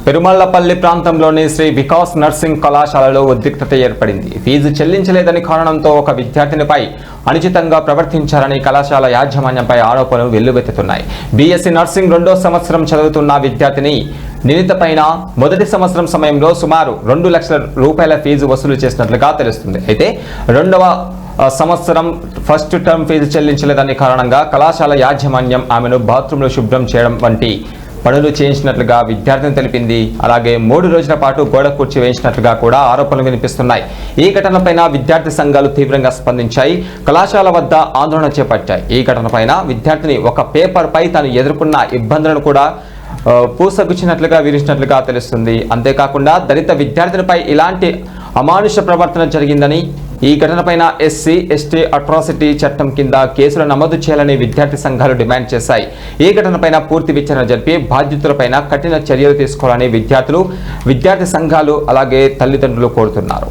పెరుమళ్లపల్లి ప్రాంతంలోని శ్రీ వికాస్ నర్సింగ్ కళాశాలలో ఉద్రిక్తత ఏర్పడింది. ఫీజు చెల్లించలేదని కారణంతో ఒక విద్యార్థినిపై అనుచితంగా ప్రవర్తించారని కళాశాల యాజమాన్యంపై ఆరోపణలు వెల్లువెత్తుతున్నాయి. బీఎస్సీ నర్సింగ్ 2వ సంవత్సరం చదువుతున్న విద్యార్థిని నినితపైన మొదటి సంవత్సరం సమయంలో సుమారు 2 లక్షల రూపాయల ఫీజు వసూలు చేసినట్లుగా తెలుస్తుంది. అయితే 2వ సంవత్సరం ఫస్ట్ టర్మ్ ఫీజు చెల్లించలేదని కారణంగా కళాశాల యాజమాన్యం ఆమెను బాత్రూంలో శుభ్రం చేయడం వంటి పనులు చేయించినట్లుగా విద్యార్థిని తెలిపింది. అలాగే 3 రోజుల పాటు గోడ కుర్చీ వేయించినట్లుగా కూడా ఆరోపణలు వినిపిస్తున్నాయి. ఈ ఘటనపైన విద్యార్థి సంఘాలు తీవ్రంగా స్పందించాయి, కళాశాల వద్ద ఆందోళన చేపట్టాయి. ఈ ఘటనపైన విద్యార్థిని ఒక పేపర్ పై తాను ఎదుర్కొన్న ఇబ్బందులను కూడా పూసగుచ్చినట్లుగా వివరించినట్లుగా తెలుస్తుంది. అంతేకాకుండా దళిత విద్యార్థినిపై ఇలాంటి అమానుష ప్రవర్తన జరిగిందని, ఈ ఘటనపైన ఎస్సీ ఎస్టీ అట్రాసిటీ చట్టం కింద కేసులు నమోదు చేయాలని విద్యార్థి సంఘాలు డిమాండ్ చేశాయి. ఈ ఘటనపైన పూర్తి విచారణ జరిపి బాధ్యతలపైన కఠిన చర్యలు తీసుకోవాలని విద్యార్థులు, విద్యార్థి సంఘాలు అలాగే తల్లిదండ్రులు కోరుతున్నారు.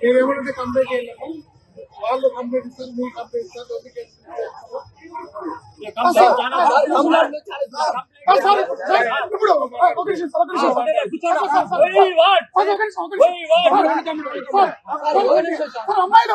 మీరేమంటే కంప్లీట్ చేయలేము, వాళ్ళు కంప్లీట్ ఇస్తారు, మీరు కంప్లీట్ ఇస్తారు. అమ్మాయిలు